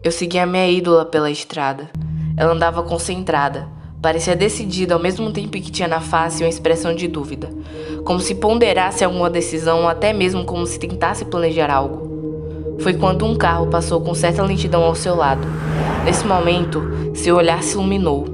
Eu segui a minha ídola pela estrada. Ela andava concentrada, parecia decidida ao mesmo tempo que tinha na face uma expressão de dúvida, como se ponderasse alguma decisão ou até mesmo como se tentasse planejar algo. Foi quando um carro passou com certa lentidão ao seu lado. Nesse momento, seu olhar se iluminou,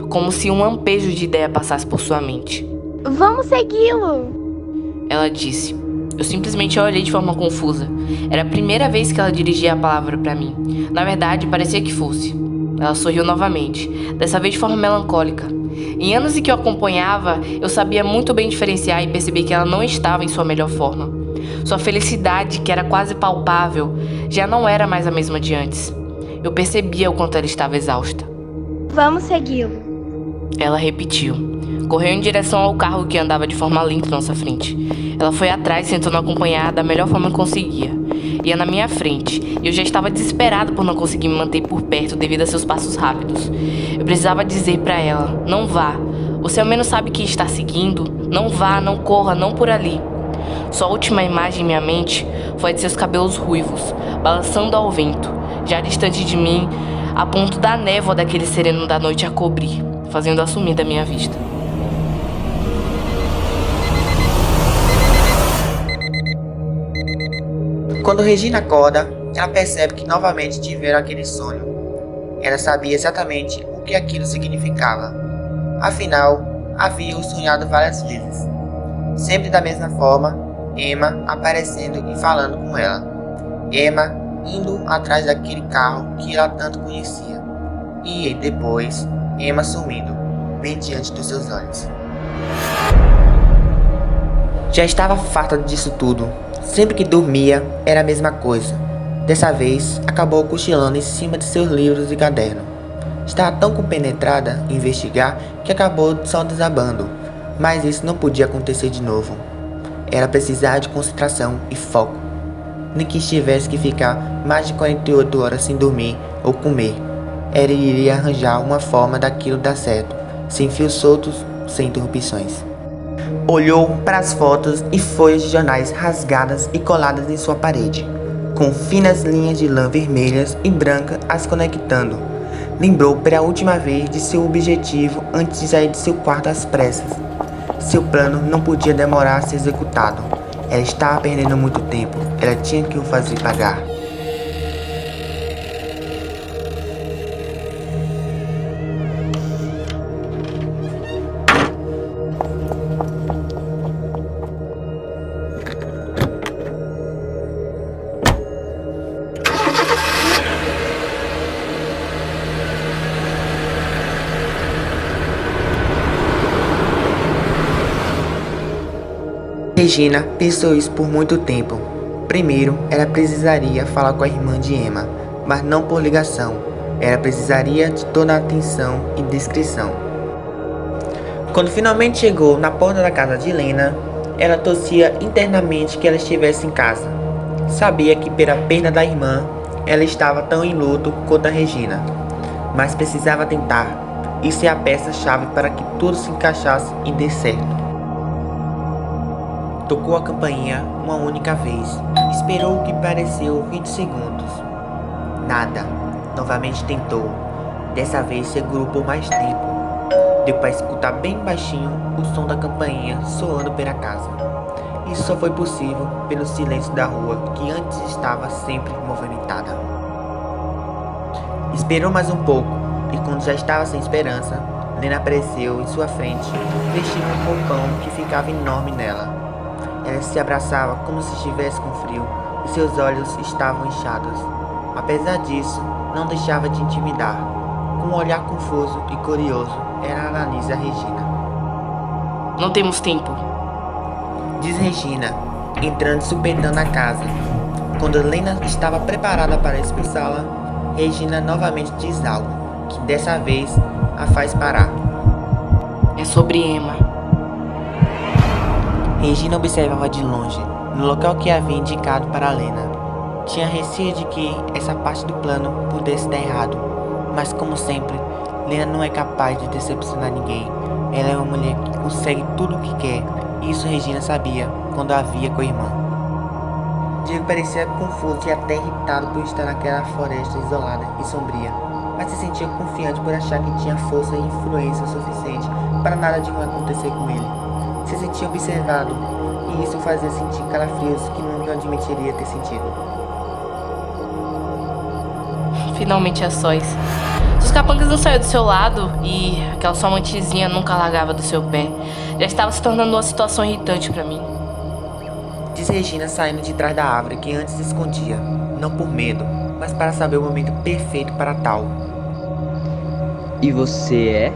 como se um lampejo de ideia passasse por sua mente. Vamos segui-lo! Ela disse. Eu simplesmente a olhei de forma confusa. Era a primeira vez que ela dirigia a palavra para mim. Na verdade, parecia que fosse. Ela sorriu novamente, dessa vez de forma melancólica. Em anos em que eu acompanhava, eu sabia muito bem diferenciar e percebi que ela não estava em sua melhor forma. Sua felicidade, que era quase palpável, já não era mais a mesma de antes. Eu percebia o quanto ela estava exausta. Vamos segui-lo. Ela repetiu. Correu em direção ao carro que andava de forma lenta à nossa frente. Ela foi atrás, tentando acompanhar da melhor forma que conseguia. Ia na minha frente, e eu já estava desesperado por não conseguir me manter por perto devido a seus passos rápidos. Eu precisava dizer para ela, não vá. Você ao menos sabe que está seguindo? Não vá, não corra, não por ali. Sua última imagem em minha mente foi a de seus cabelos ruivos, balançando ao vento, já distante de mim, a ponto da névoa daquele sereno da noite a cobrir, fazendo-a sumir da minha vista. Quando Regina acorda, ela percebe que novamente tiveram aquele sonho. Ela sabia exatamente o que aquilo significava. Afinal, havia sonhado várias vezes. Sempre da mesma forma, Emma aparecendo e falando com ela. Emma indo atrás daquele carro que ela tanto conhecia. E depois, Emma sumindo, bem diante dos seus olhos. Já estava farta disso tudo. Sempre que dormia, era a mesma coisa. Dessa vez, acabou cochilando em cima de seus livros e caderno. Estava tão compenetrada em investigar que acabou só desabando. Mas isso não podia acontecer de novo. Ela precisava de concentração e foco. Nem que tivesse que ficar mais de 48 horas sem dormir ou comer. Ela iria arranjar uma forma daquilo dar certo, sem fios soltos, sem interrupções. Olhou para as fotos e folhas de jornais rasgadas e coladas em sua parede, com finas linhas de lã vermelhas e brancas as conectando. Lembrou pela última vez de seu objetivo antes de sair de seu quarto às pressas. Seu plano não podia demorar a ser executado. Ela estava perdendo muito tempo. Ela tinha que o fazer pagar. Regina pensou isso por muito tempo. Primeiro, ela precisaria falar com a irmã de Emma, mas não por ligação. Ela precisaria de toda a atenção e descrição. Quando finalmente chegou na porta da casa de Lena, ela torcia internamente que ela estivesse em casa. Sabia que pela perda da irmã, ela estava tão em luto quanto a Regina, mas precisava tentar. Isso é a peça-chave para que tudo se encaixasse e dê certo. Tocou a campainha uma única vez. Esperou o que pareceu 20 segundos. Nada. Novamente tentou. Dessa vez segurou por mais tempo. Deu para escutar bem baixinho o som da campainha soando pela casa. Isso só foi possível pelo silêncio da rua, que antes estava sempre movimentada. Esperou mais um pouco, e quando já estava sem esperança, Lena apareceu em sua frente, vestindo um roupão que ficava enorme nela. Ela se abraçava como se estivesse com frio e seus olhos estavam inchados. Apesar disso, não deixava de intimidar. Com um olhar confuso e curioso, ela analisa Regina. Não temos tempo, Diz Regina, entrando supetando a casa. Quando Lena estava preparada para expulsá-la, Regina novamente diz algo, que dessa vez a faz parar. É sobre Emma. Regina observava de longe, no local que havia indicado para Lena. Tinha receio de que essa parte do plano pudesse dar errado, mas como sempre, Lena não é capaz de decepcionar ninguém. Ela é uma mulher que consegue tudo o que quer, e isso Regina sabia quando a via com a irmã. Diego parecia confuso e até irritado por estar naquela floresta isolada e sombria, mas se sentia confiante por achar que tinha força e influência suficiente para nada de ruim acontecer com ele. Se sentia observado, e isso fazia sentir calafrios que nunca admitiria ter sentido. Finalmente a sós. Os capangas não saíram do seu lado e aquela sua mantezinha nunca largava do seu pé. Já estava se tornando uma situação irritante pra mim. Diz Regina saindo de trás da árvore que antes se escondia, não por medo, mas para saber o momento perfeito para tal. E você é?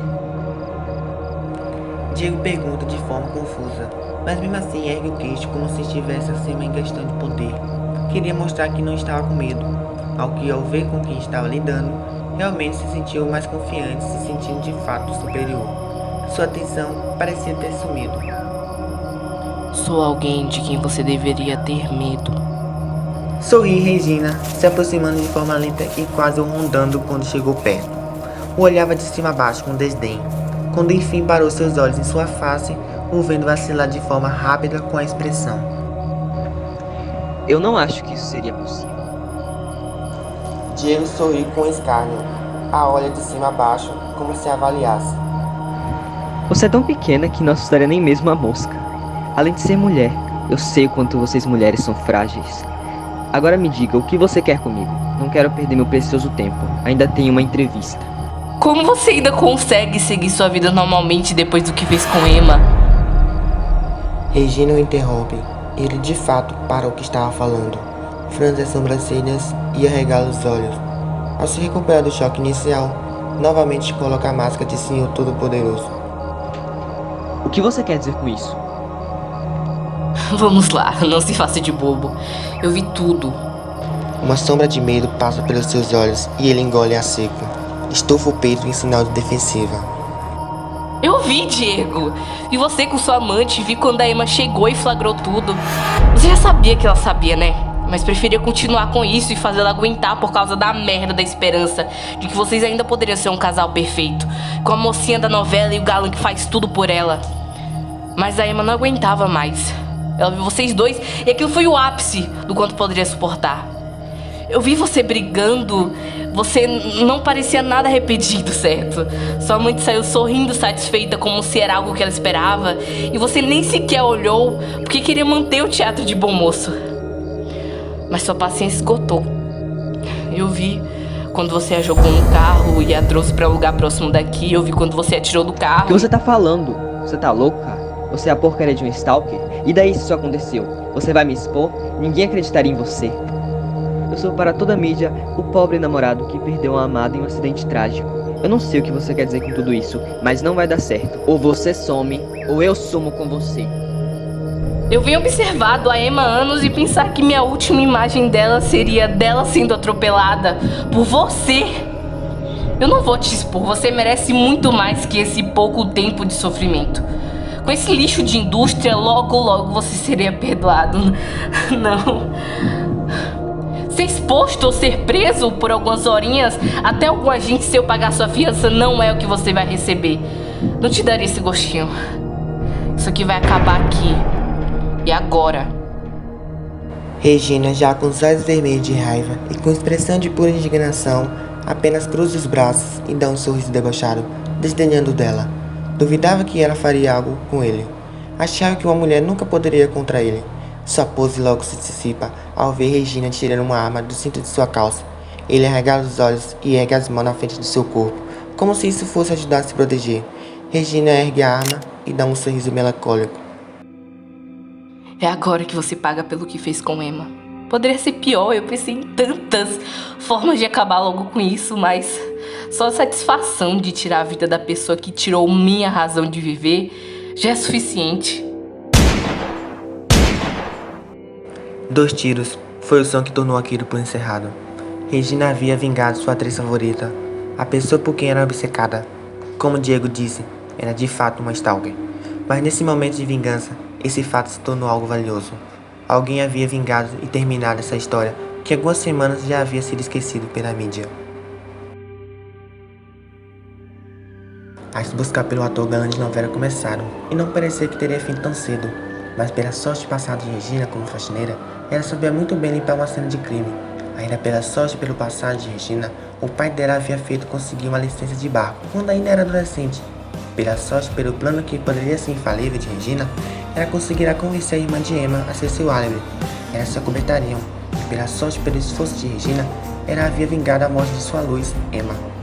Diego pergunta de forma confusa, mas mesmo assim ergue o queixo como se estivesse acima em questão de poder. Queria mostrar que não estava com medo, ao que ao ver com quem estava lidando, realmente se sentiu mais confiante, se sentindo de fato superior. Sua atenção parecia ter sumido. Sou alguém de quem você deveria ter medo. Sorri Regina, se aproximando de forma lenta e quase o rondando quando chegou perto. O olhava de cima a baixo com desdém. Quando enfim parou seus olhos em sua face, o vendo vacilar de forma rápida com a expressão. Eu não acho que isso seria possível. Diego sorriu com escárnio, a olha de cima a baixo, como se avaliasse. Você é tão pequena que não assustaria nem mesmo a mosca. Além de ser mulher, eu sei o quanto vocês mulheres são frágeis. Agora me diga, o que você quer comigo? Não quero perder meu precioso tempo. Ainda tenho uma entrevista. Como você ainda consegue seguir sua vida normalmente depois do que fez com Emma? Regina o interrompe. Ele de fato para o que estava falando. Franze as sobrancelhas e arregala os olhos. Ao se recuperar do choque inicial, novamente coloca a máscara de Senhor Todo-Poderoso. O que você quer dizer com isso? Vamos lá, não se faça de bobo. Eu vi tudo. Uma sombra de medo passa pelos seus olhos e ele engole a seco. Estufa o peito em sinal de defensiva. Eu vi, Diego. Vi você com sua amante, vi quando a Emma chegou e flagrou tudo. Você já sabia que ela sabia, né? Mas preferia continuar com isso e fazê-la aguentar por causa da merda da esperança de que vocês ainda poderiam ser um casal perfeito, com a mocinha da novela e o galã que faz tudo por ela. Mas a Emma não aguentava mais. Ela viu vocês dois e aquilo foi o ápice do quanto poderia suportar. Eu vi você brigando, você não parecia nada arrependido, certo? Sua mãe saiu sorrindo, satisfeita, como se era algo que ela esperava, e você nem sequer olhou, porque queria manter o teatro de bom moço. Mas sua paciência esgotou. Eu vi quando você a jogou no carro e a trouxe para um lugar próximo daqui, eu vi quando você a tirou do O carro. que você tá falando? Você tá louca? Você é a porcaria de um stalker? E daí se isso aconteceu? Você vai me expor? Ninguém acreditaria em você. Eu sou para toda a mídia o pobre namorado que perdeu uma amada em um acidente trágico. Eu não sei o que você quer dizer com tudo isso, mas não vai dar certo. Ou você some, ou eu sumo com você. Eu venho observado a Emma há anos e pensar que minha última imagem dela seria dela sendo atropelada por você. Eu não vou te expor, você merece muito mais que esse pouco tempo de sofrimento. Com esse lixo de indústria, logo você seria perdoado. Não. Ser exposto ou ser preso por algumas horinhas, até algum agente seu pagar sua fiança, não é o que você vai receber. Não te daria esse gostinho. Isso aqui vai acabar aqui. E agora? Regina, já com os olhos vermelhos de raiva e com expressão de pura indignação, apenas cruza os braços e dá um sorriso debochado, desdenhando dela. Duvidava que ela faria algo com ele. Achava que uma mulher nunca poderia ir contra ele. Sua pose logo se dissipa ao ver Regina tirando uma arma do cinto de sua calça. Ele arregala os olhos e ergue as mãos na frente do seu corpo, como se isso fosse ajudar a se proteger. Regina ergue a arma e dá um sorriso melancólico. É agora que você paga pelo que fez com Emma. Poderia ser pior, eu pensei em tantas formas de acabar logo com isso, mas só a satisfação de tirar a vida da pessoa que tirou minha razão de viver já é suficiente. 2 tiros foi o som que tornou aquilo por encerrado. Regina havia vingado sua atriz favorita, a pessoa por quem era obcecada. Como Diego disse, era de fato uma stalker. Mas nesse momento de vingança, esse fato se tornou algo valioso. Alguém havia vingado e terminado essa história que algumas semanas já havia sido esquecido pela mídia. As buscas pelo ator galã de novela começaram, e não parecia que teria fim tão cedo. Mas pela sorte passada de Regina como faxineira, ela sabia muito bem limpar uma cena de crime. Ainda pela sorte pelo passado de Regina, o pai dela havia feito conseguir uma licença de barco quando ainda era adolescente. Pela sorte pelo plano que poderia ser infalível de Regina, ela conseguirá convencer a irmã de Emma a ser seu álibi. Elas se acobertariam. E pela sorte pelo esforço de Regina, ela havia vingado a morte de sua luz, Emma.